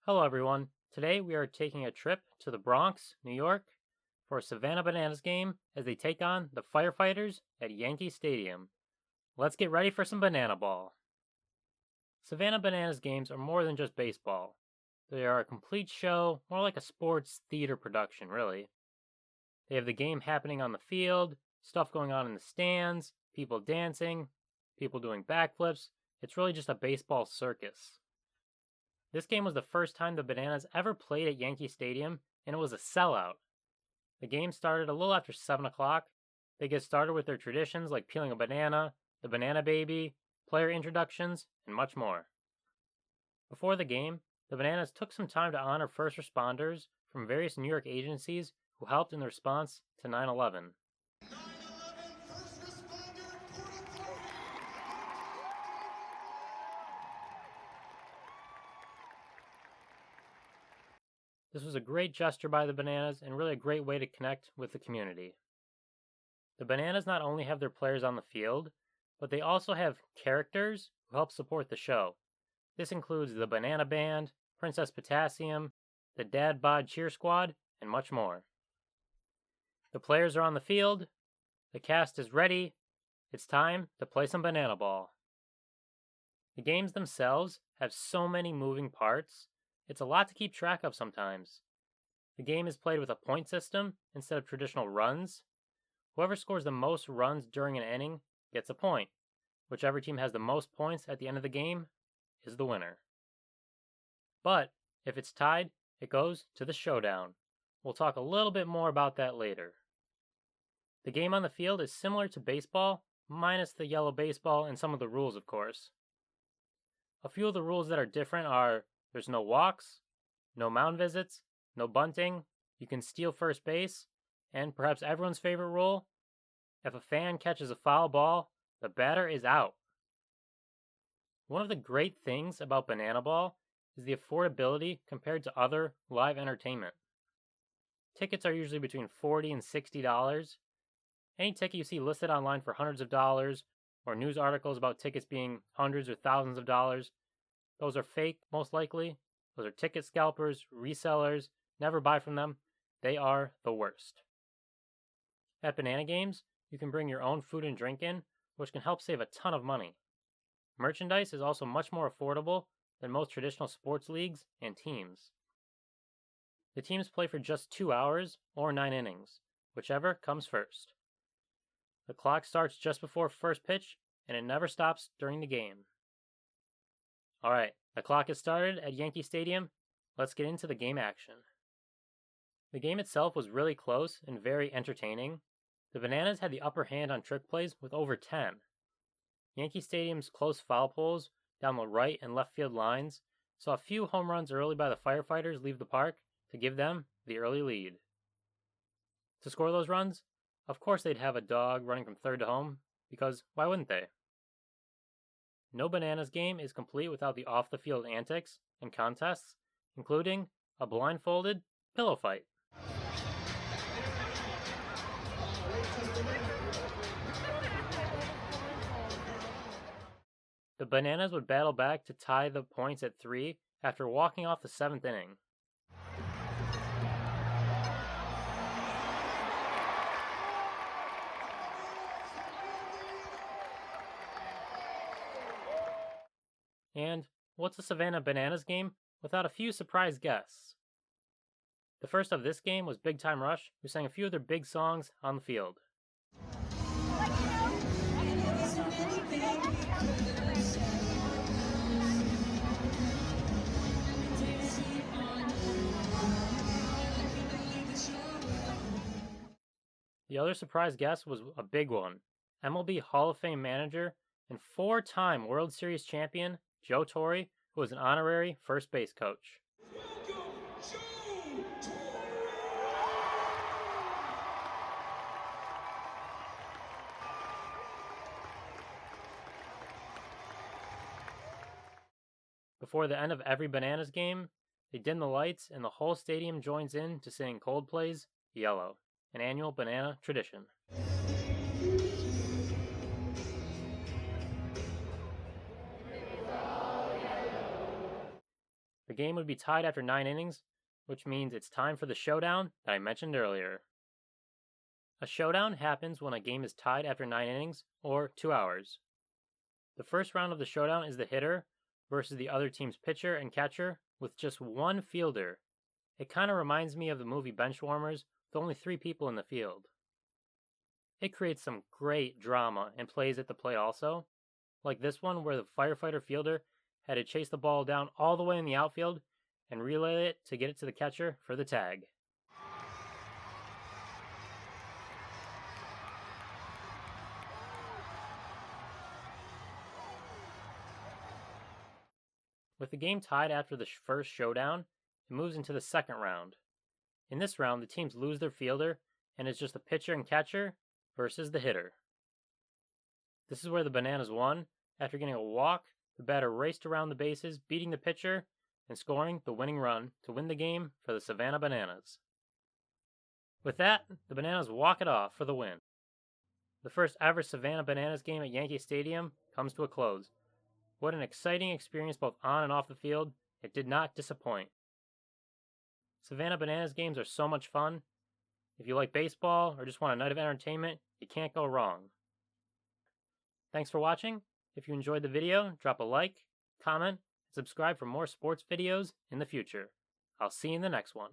Hello everyone. Today we are taking a trip to the Bronx, New York for a Savannah Bananas game as they take on the Firefighters at Yankee Stadium. Let's get ready for some banana ball. Savannah Bananas games are more than just baseball. They are a complete show, more like a sports theater production, really. They have the game happening on the field, stuff going on in the stands, people dancing, people doing backflips. It's really just a baseball circus. This game was the first time the Bananas ever played at Yankee Stadium, and it was a sellout. The game started a little after 7 o'clock. They get started with their traditions like peeling a banana, the banana baby, player introductions, and much more. Before the game, the Bananas took some time to honor first responders from various New York agencies who helped in the response to 9/11. This was a great gesture by the Bananas and really a great way to connect with the community. The Bananas not only have their players on the field, but they also have characters who help support the show. This includes the Banana Band, Princess Potassium, the Dad Bod Cheer Squad, and much more. The players are on the field, the cast is ready, it's time to play some banana ball. The games themselves have so many moving parts. It's a lot to keep track of sometimes. The game is played with a point system instead of traditional runs. Whoever scores the most runs during an inning gets a point. Whichever team has the most points at the end of the game is the winner. But if it's tied, it goes to the showdown. We'll talk a little bit more about that later. The game on the field is similar to baseball, minus the yellow baseball and some of the rules, of course. A few of the rules that are different are there's no walks, no mound visits, no bunting, you can steal first base, and perhaps everyone's favorite rule, if a fan catches a foul ball, the batter is out. One of the great things about banana ball is the affordability compared to other live entertainment. Tickets are usually between $40 and $60. Any ticket you see listed online for hundreds of dollars, or news articles about tickets being hundreds or thousands of dollars, those are fake, most likely. Those are ticket scalpers, resellers. Never buy from them. They are the worst. At banana games, you can bring your own food and drink in, which can help save a ton of money. Merchandise is also much more affordable than most traditional sports leagues and teams. The teams play for just 2 hours or 9 innings, whichever comes first. The clock starts just before first pitch, and it never stops during the game. Alright, the clock is started at Yankee Stadium. Let's get into the game action. The game itself was really close and very entertaining. The Bananas had the upper hand on trick plays with over 10. Yankee Stadium's close foul poles down the right and left field lines saw a few home runs early by the Firefighters leave the park to give them the early lead. To score those runs, of course they'd have a dog running from third to home, because why wouldn't they? No Bananas game is complete without the off-the-field antics and contests, including a blindfolded pillow fight. The Bananas would battle back to tie the points at 3 after walking off the 7th inning. And what's a Savannah Bananas game without a few surprise guests? The first of this game was Big Time Rush, who sang a few of their big songs on the field. The other surprise guest was a big one, MLB Hall of Fame manager and 4-time World Series champion Joe Torre, who was an honorary first base coach. Before the end of every Bananas game, they dim the lights and the whole stadium joins in to sing Coldplay's Yellow, an annual banana tradition. The game would be tied after 9 innings, which means it's time for the showdown that I mentioned earlier. A showdown happens when a game is tied after 9 innings, or 2 hours. The first round of the showdown is the hitter versus the other team's pitcher and catcher with just one fielder. It kind of reminds me of the movie Benchwarmers with only 3 people in the field. It creates some great drama and plays at the plate also, like this one where the firefighter fielder had to chase the ball down all the way in the outfield and relay it to get it to the catcher for the tag. With the game tied after the first showdown, it moves into the second round. In this round, the teams lose their fielder, and it's just the pitcher and catcher versus the hitter. This is where the Bananas won. After getting a walk, the batter raced around the bases, beating the pitcher and scoring the winning run to win the game for the Savannah Bananas. With that, the Bananas walk it off for the win. The first ever Savannah Bananas game at Yankee Stadium comes to a close. What an exciting experience both on and off the field. It did not disappoint. Savannah Bananas games are so much fun. If you like baseball or just want a night of entertainment, you can't go wrong. Thanks for watching. If you enjoyed the video, drop a like, comment, and subscribe for more sports videos in the future. I'll see you in the next one.